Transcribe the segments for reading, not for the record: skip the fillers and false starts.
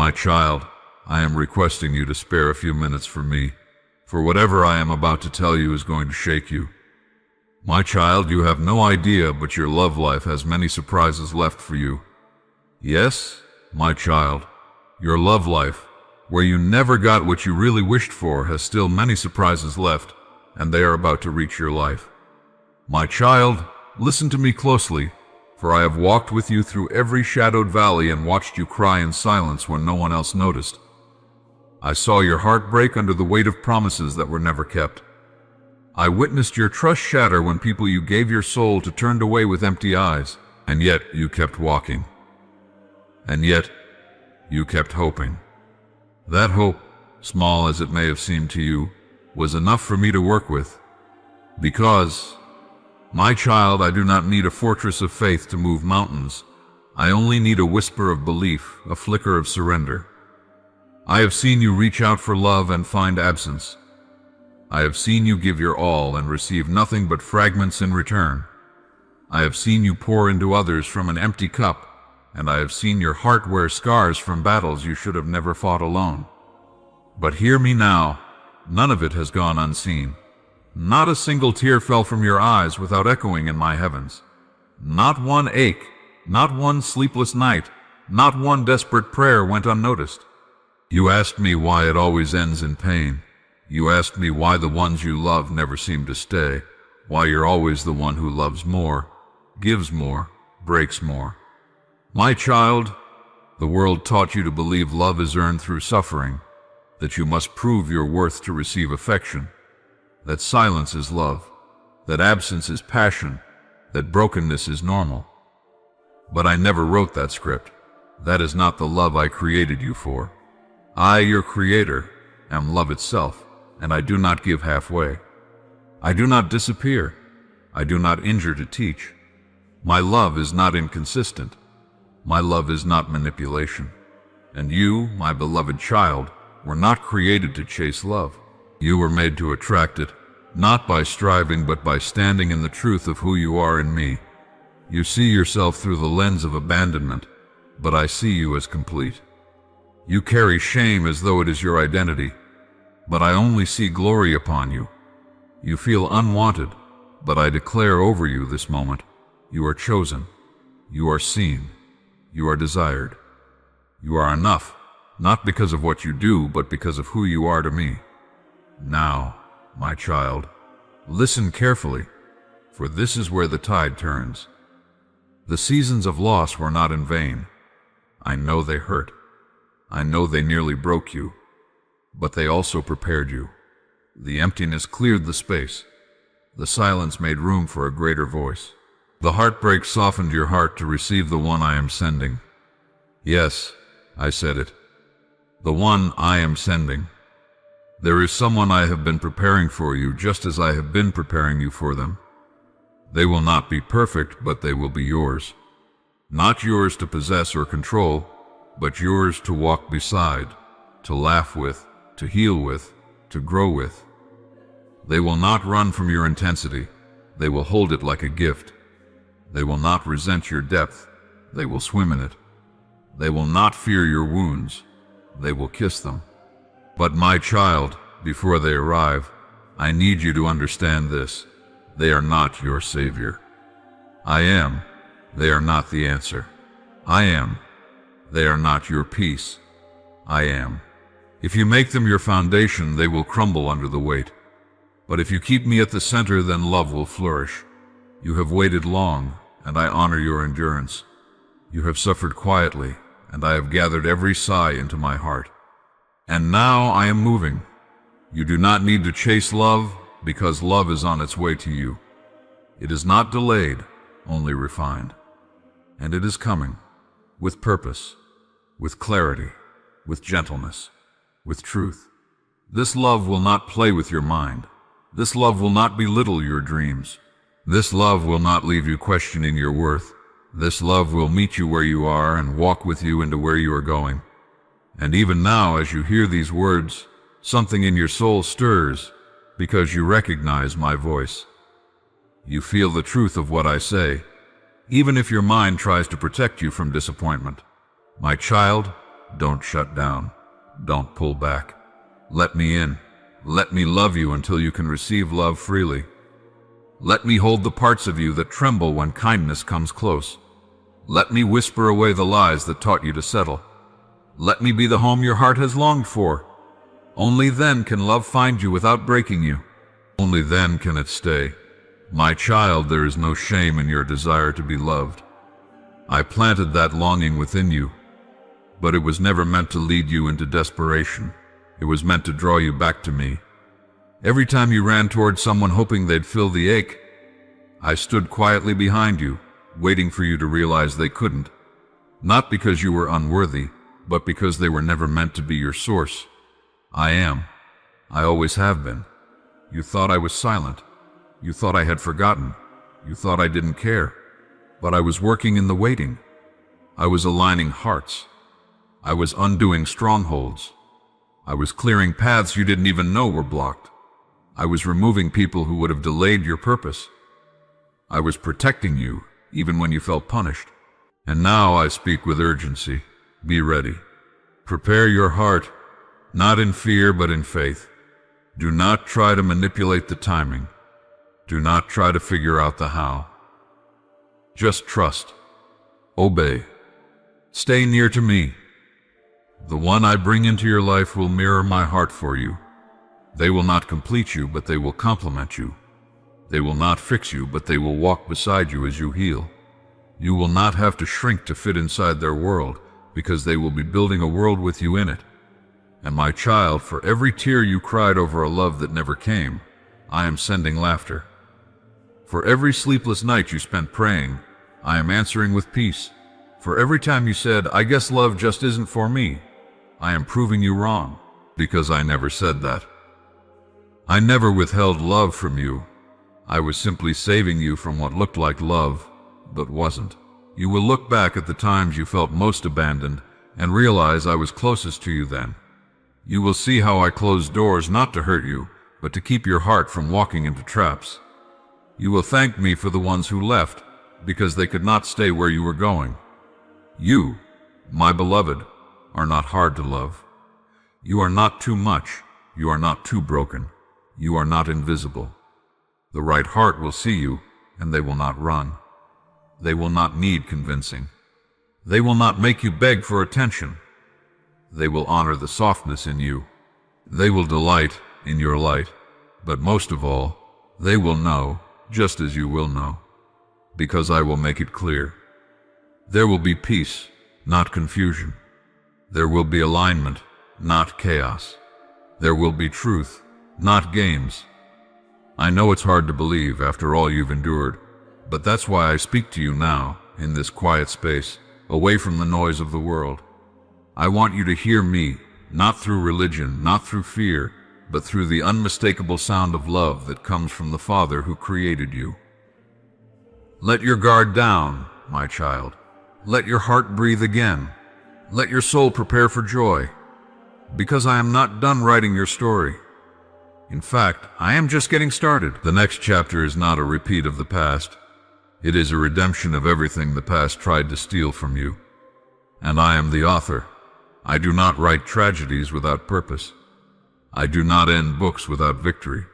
My child, I am requesting you to spare a few minutes for me, for whatever I am about to tell you is going to shake you. My child, you have no idea, but your love life has many surprises left for you. Yes, my child, your love life, where you never got what you really wished for, has still many surprises left, and they are about to reach your life. My child, listen to me closely, for I have walked with you through every shadowed valley and watched you cry in silence when no one else noticed. I saw your heart break under the weight of promises that were never kept. I witnessed your trust shatter when people you gave your soul to turned away with empty eyes, and yet you kept walking. And yet, you kept hoping. That hope, small as it may have seemed to you, was enough for me to work with. Because, my child, I do not need a fortress of faith to move mountains. I only need a whisper of belief, a flicker of surrender. I have seen you reach out for love and find absence. I have seen you give your all and receive nothing but fragments in return. I have seen you pour into others from an empty cup, and I have seen your heart wear scars from battles you should have never fought alone. But hear me now, none of it has gone unseen. Not a single tear fell from your eyes without echoing in my heavens. Not one ache, not one sleepless night, not one desperate prayer went unnoticed. You asked me why it always ends in pain. You asked me why the ones you love never seem to stay, why you're always the one who loves more, gives more, breaks more. My child, the world taught you to believe love is earned through suffering, that you must prove your worth to receive affection, that silence is love, that absence is passion, that brokenness is normal. But I never wrote that script. That is not the love I created you for. I, your creator, am love itself, and I do not give halfway. I do not disappear. I do not injure to teach. My love is not inconsistent. My love is not manipulation. And you, my beloved child, were not created to chase love. You were made to attract it, not by striving but by standing in the truth of who you are in me. You see yourself through the lens of abandonment, but I see you as complete. You carry shame as though it is your identity, but I only see glory upon you. You feel unwanted, but I declare over you this moment, you are chosen, you are seen, you are desired. You are enough, not because of what you do, but because of who you are to me. Now, my child, listen carefully, for this is where the tide turns. The seasons of loss were not in vain. I know they hurt. I know they nearly broke you, but they also prepared you. The emptiness cleared the space. The silence made room for a greater voice. The heartbreak softened your heart to receive the one I am sending. Yes, I said it. The one I am sending. There is someone I have been preparing for you just as I have been preparing you for them. They will not be perfect, but they will be yours. Not yours to possess or control, but yours to walk beside, to laugh with, to heal with, to grow with. They will not run from your intensity. They will hold it like a gift. They will not resent your depth. They will swim in it. They will not fear your wounds. They will kiss them. But my child, before they arrive, I need you to understand this. They are not your savior. I am. They are not the answer. I am. They are not your peace. I am. If you make them your foundation, they will crumble under the weight. But if you keep me at the center, then love will flourish. You have waited long, and I honor your endurance. You have suffered quietly, and I have gathered every sigh into my heart. And now I am moving. You do not need to chase love, because love is on its way to you. It is not delayed, only refined. And it is coming, with purpose, with clarity, with gentleness, with truth. This love will not play with your mind. This love will not belittle your dreams. This love will not leave you questioning your worth. This love will meet you where you are and walk with you into where you are going. And even now, as you hear these words, something in your soul stirs because you recognize my voice. You feel the truth of what I say, even if your mind tries to protect you from disappointment. My child, Don't shut down. Don't pull back. Let me in. Let me love you until you can receive love freely. Let me hold the parts of you that tremble when kindness comes close. Let me whisper away the lies that taught you to settle. Let me be the home your heart has longed for. Only then can love find you without breaking you. Only then can it stay. My child, there is no shame in your desire to be loved. I planted that longing within you, but it was never meant to lead you into desperation. It was meant to draw you back to me. Every time you ran toward someone hoping they'd fill the ache, I stood quietly behind you, waiting for you to realize they couldn't. Not because you were unworthy, but because they were never meant to be your source. I am. I always have been. You thought I was silent. You thought I had forgotten. You thought I didn't care. But I was working in the waiting. I was aligning hearts. I was undoing strongholds. I was clearing paths you didn't even know were blocked. I was removing people who would have delayed your purpose. I was protecting you, even when you felt punished. And now I speak with urgency. Be ready. Prepare your heart, not in fear but in faith. Do not try to manipulate the timing. Do not try to figure out the how. Just trust. Obey. Stay near to me. The one I bring into your life will mirror my heart for you. They will not complete you, but they will complement you. They will not fix you, but they will walk beside you as you heal. You will not have to shrink to fit inside their world, because they will be building a world with you in it. And my child, for every tear you cried over a love that never came, I am sending laughter. For every sleepless night you spent praying, I am answering with peace. For every time you said, I guess love just isn't for me, I am proving you wrong, because I never said that. I never withheld love from you. I was simply saving you from what looked like love, but wasn't. You will look back at the times you felt most abandoned and realize I was closest to you then. You will see how I closed doors not to hurt you, but to keep your heart from walking into traps. You will thank me for the ones who left, because they could not stay where you were going. You, my beloved, are not hard to love. You are not too much. You are not too broken. You are not invisible. The right heart will see you, and they will not run. They will not need convincing. They will not make you beg for attention. They will honor the softness in you. They will delight in your light. But most of all, they will know, just as you will know, because I will make it clear. There will be peace, not confusion. There will be alignment, not chaos. There will be truth, not games. I know it's hard to believe after all you've endured, but that's why I speak to you now, in this quiet space, away from the noise of the world. I want you to hear me, not through religion, not through fear, but through the unmistakable sound of love that comes from the Father who created you. Let your guard down, my child. Let your heart breathe again. Let your soul prepare for joy, because I am not done writing your story. In fact, I am just getting started. The next chapter is not a repeat of the past. It is a redemption of everything the past tried to steal from you. And I am the author. I do not write tragedies without purpose. I do not end books without victory.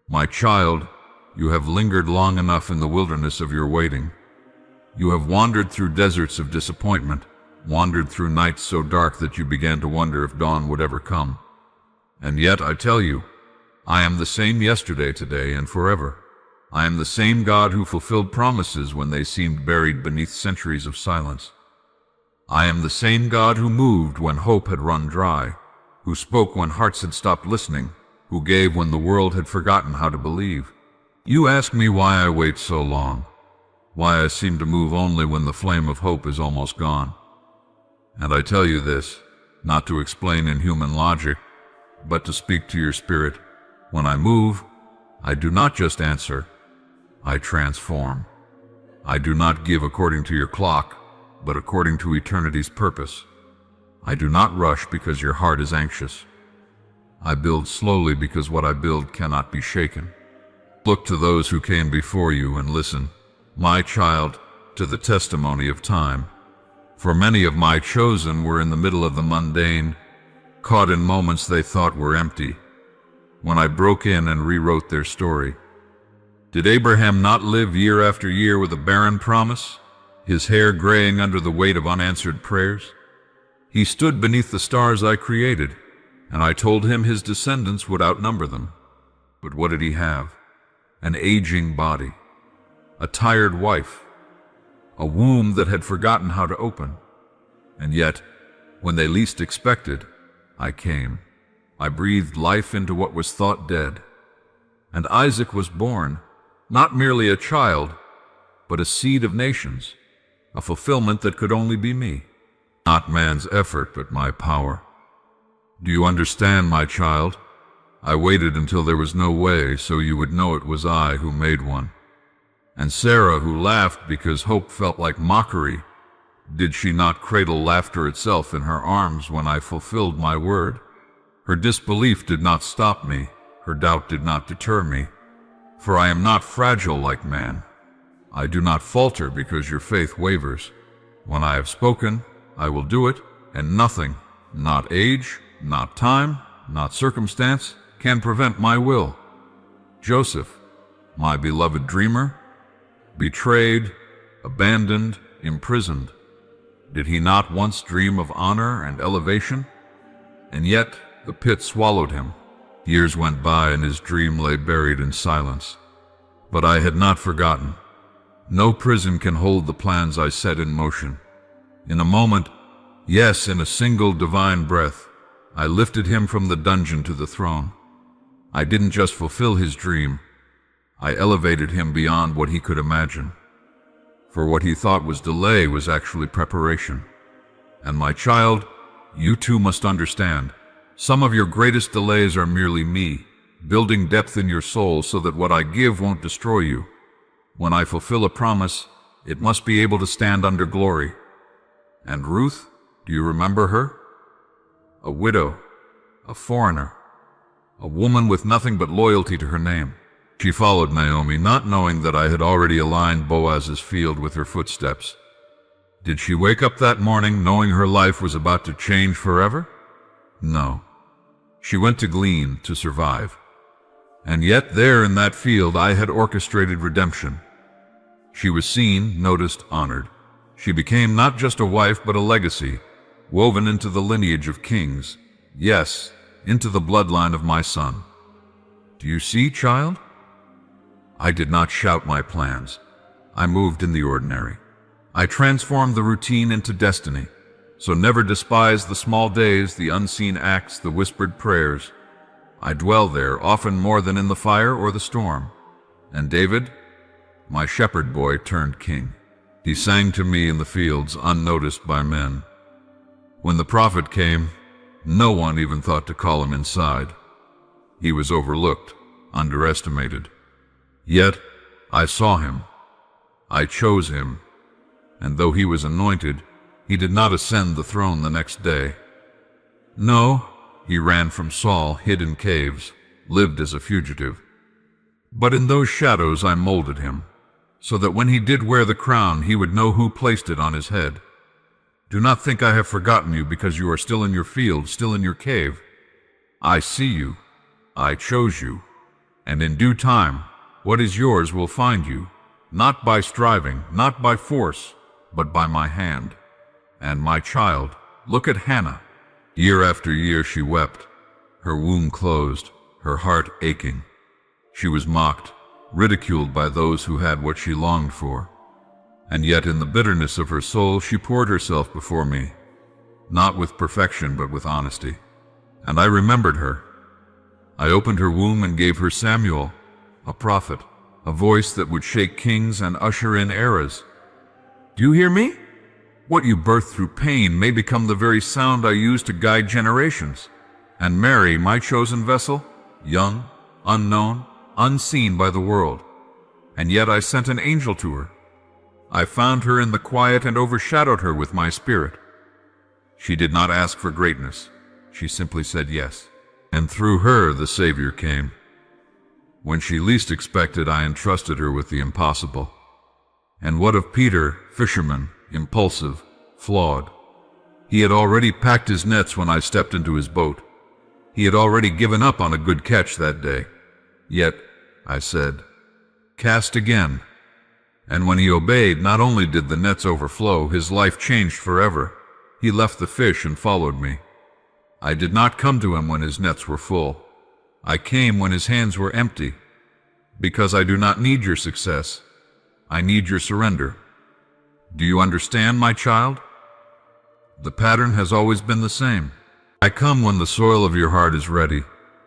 My child, you have lingered long enough in the wilderness of your waiting. You have wandered through deserts of disappointment, wandered through nights so dark that you began to wonder if dawn would ever come. And yet, I tell you, I am the same yesterday, today, and forever. I am the same God who fulfilled promises when they seemed buried beneath centuries of silence. I am the same God who moved when hope had run dry, who spoke when hearts had stopped listening, who gave when the world had forgotten how to believe. You ask me why I wait so long, why I seem to move only when the flame of hope is almost gone. And I tell you this, not to explain in human logic, but to speak to your spirit. When I move, I do not just answer, I transform. I do not give according to your clock, but according to eternity's purpose. I do not rush because your heart is anxious. I build slowly because what I build cannot be shaken. Look to those who came before you and listen, my child, to the testimony of time. For many of my chosen were in the middle of the mundane, caught in moments they thought were empty, when I broke in and rewrote their story. Did Abraham not live year after year with a barren promise, his hair graying under the weight of unanswered prayers? He stood beneath the stars I created, and I told him his descendants would outnumber them. But what did he have? An aging body, a tired wife, a womb that had forgotten how to open. And yet, when they least expected, I came. I breathed life into what was thought dead. And Isaac was born, not merely a child, but a seed of nations, a fulfillment that could only be me. Not man's effort, but my power. Do you understand, my child? I waited until there was no way, so you would know it was I who made one. And Sarah, who laughed because hope felt like mockery, did she not cradle laughter itself in her arms when I fulfilled my word? Her disbelief did not stop me, her doubt did not deter me, for I am not fragile like man. I do not falter because your faith wavers. When I have spoken, I will do it, and nothing, not age, not time, not circumstance, can prevent my will. Joseph, my beloved dreamer, betrayed, abandoned, imprisoned, did he not once dream of honor and elevation? And yet the pit swallowed him. Years went by and his dream lay buried in silence. But I had not forgotten. No prison can hold the plans I set in motion. In a moment, yes, in a single divine breath, I lifted him from the dungeon to the throne. I didn't just fulfill his dream, I elevated him beyond what he could imagine. For what he thought was delay was actually preparation. And my child, you too must understand, some of your greatest delays are merely me, building depth in your soul so that what I give won't destroy you. When I fulfill a promise, it must be able to stand under glory. And Ruth, do you remember her? A widow, a foreigner, a woman with nothing but loyalty to her name. She followed Naomi, not knowing that I had already aligned Boaz's field with her footsteps. Did she wake up that morning knowing her life was about to change forever? No. She went to glean, to survive. And yet there in that field I had orchestrated redemption. She was seen, noticed, honored. She became not just a wife but a legacy, woven into the lineage of kings. Yes, into the bloodline of my son. Do you see, child? I did not shout my plans. I moved in the ordinary. I transformed the routine into destiny. So never despise the small days, the unseen acts, the whispered prayers. I dwell there, often more than in the fire or the storm. And David, my shepherd boy, turned king. He sang to me in the fields, unnoticed by men. When the prophet came, no one even thought to call him inside. He was overlooked, underestimated. Yet I saw him. I chose him. And though he was anointed, he did not ascend the throne the next day. No, he ran from Saul, hid in caves, lived as a fugitive. But in those shadows I molded him, so that when he did wear the crown, he would know who placed it on his head. Do not think I have forgotten you because you are still in your field, still in your cave. I see you. I chose you. And in due time, what is yours will find you, not by striving, not by force, but by my hand. And my child, look at Hannah. Year after year she wept, her womb closed, her heart aching. She was mocked, ridiculed by those who had what she longed for. And yet in the bitterness of her soul she poured herself before me, not with perfection but with honesty. And I remembered her. I opened her womb and gave her Samuel, a prophet, a voice that would shake kings and usher in eras. Do you hear me? What you birth through pain may become the very sound I use to guide generations. And Mary, my chosen vessel, young, unknown, unseen by the world. And yet I sent an angel to her. I found her in the quiet and overshadowed her with my spirit. She did not ask for greatness. She simply said yes. And through her the Savior came. When she least expected, I entrusted her with the impossible. And what of Peter, fisherman, impulsive, flawed. He had already packed his nets when I stepped into his boat. He had already given up on a good catch that day. Yet, I said, "Cast again." And when he obeyed, not only did the nets overflow, his life changed forever. He left the fish and followed me. I did not come to him when his nets were full. I came when his hands were empty. Because I do not need your success. I need your surrender. Do you understand, my child? The pattern has always been the same. I come when the soil of your heart is ready,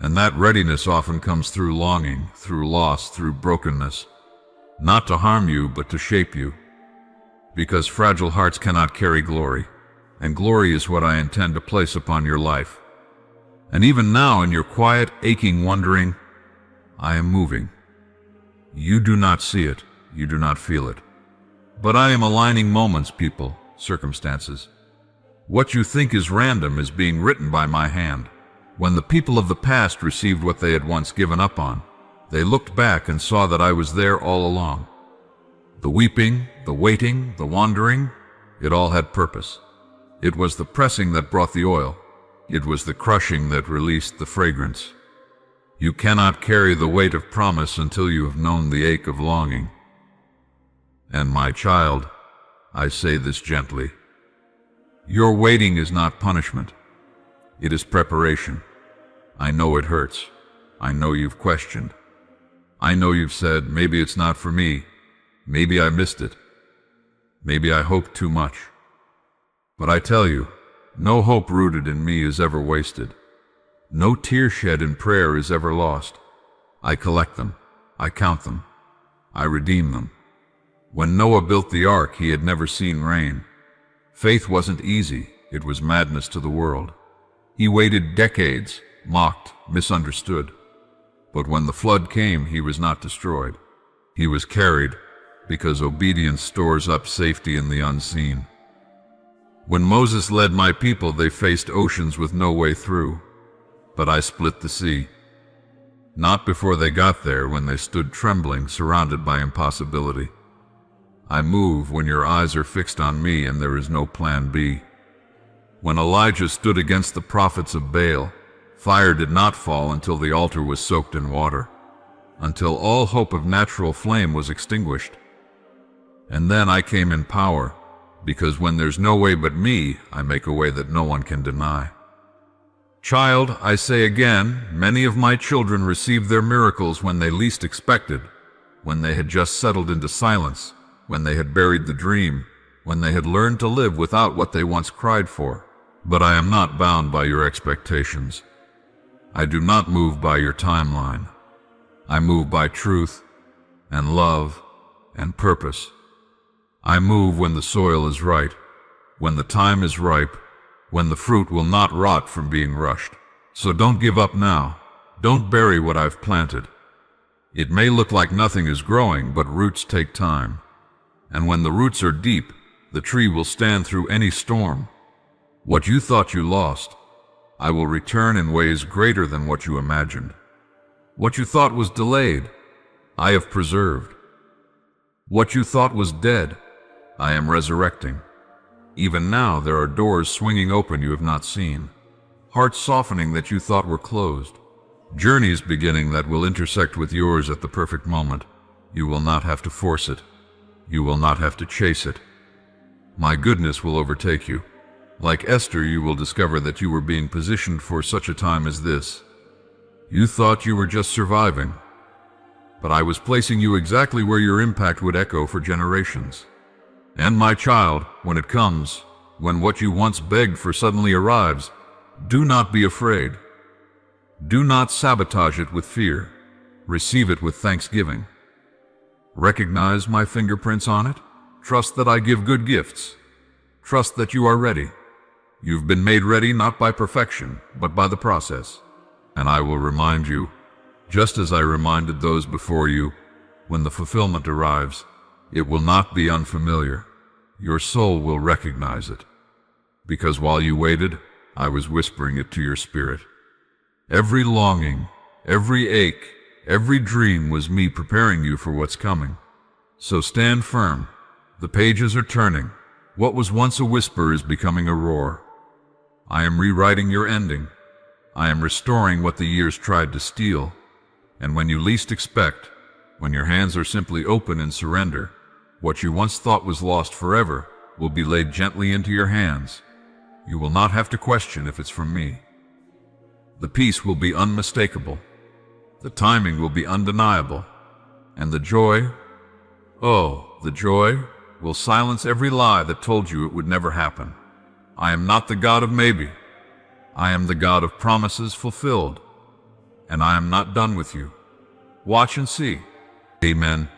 and that readiness often comes through longing, through loss, through brokenness. Not to harm you, but to shape you. Because fragile hearts cannot carry glory, and glory is what I intend to place upon your life. And even now, in your quiet, aching wondering, I am moving. You do not see it, you do not feel it. But I am aligning moments, people, circumstances. What you think is random is being written by my hand. When the people of the past received what they had once given up on, they looked back and saw that I was there all along. The weeping, the waiting, the wandering, it all had purpose. It was the pressing that brought the oil. It was the crushing that released the fragrance. You cannot carry the weight of promise until you have known the ache of longing. And my child, I say this gently, your waiting is not punishment. It is preparation. I know it hurts. I know you've questioned. I know you've said, maybe it's not for me. Maybe I missed it. Maybe I hoped too much. But I tell you, no hope rooted in me is ever wasted. No tear shed in prayer is ever lost. I collect them. I count them. I redeem them. When Noah built the ark, he had never seen rain. Faith wasn't easy. It was madness to the world. He waited decades, mocked, misunderstood. But when the flood came, he was not destroyed. He was carried, because obedience stores up safety in the unseen. When Moses led my people, they faced oceans with no way through. But I split the sea. Not before they got there, when they stood trembling, surrounded by impossibility. I move when your eyes are fixed on me and there is no plan B. When Elijah stood against the prophets of Baal, fire did not fall until the altar was soaked in water, until all hope of natural flame was extinguished. And then I came in power, because when there's no way but me, I make a way that no one can deny. Child, I say again, many of my children received their miracles when they least expected, when they had just settled into silence, when they had buried the dream, when they had learned to live without what they once cried for. But I am not bound by your expectations. I do not move by your timeline. I move by truth and love and purpose. I move when the soil is right, when the time is ripe, when the fruit will not rot from being rushed. So don't give up now. Don't bury what I've planted. It may look like nothing is growing, but roots take time. And when the roots are deep, the tree will stand through any storm. What you thought you lost, I will return in ways greater than what you imagined. What you thought was delayed, I have preserved. What you thought was dead, I am resurrecting. Even now there are doors swinging open you have not seen, hearts softening that you thought were closed, journeys beginning that will intersect with yours at the perfect moment. You will not have to force it. You will not have to chase it. My goodness will overtake you. Like Esther, you will discover that you were being positioned for such a time as this. You thought you were just surviving, but I was placing you exactly where your impact would echo for generations. And my child, when it comes, when what you once begged for suddenly arrives, do not be afraid. Do not sabotage it with fear. Receive it with thanksgiving. Recognize my fingerprints on it. Trust that I give good gifts. Trust that you are ready. You've been made ready not by perfection, but by the process. And I will remind you, just as I reminded those before you, when the fulfillment arrives, it will not be unfamiliar. Your soul will recognize it. Because while you waited, I was whispering it to your spirit. Every longing, every ache, every dream was me preparing you for what's coming. So stand firm. The pages are turning. What was once a whisper is becoming a roar. I am rewriting your ending. I am restoring what the years tried to steal. And when you least expect, when your hands are simply open in surrender, what you once thought was lost forever will be laid gently into your hands. You will not have to question if it's from me. The peace will be unmistakable. The timing will be undeniable. And the joy, oh, the joy, will silence every lie that told you it would never happen. I am not the God of maybe. I am the God of promises fulfilled. And I am not done with you. Watch and see. Amen.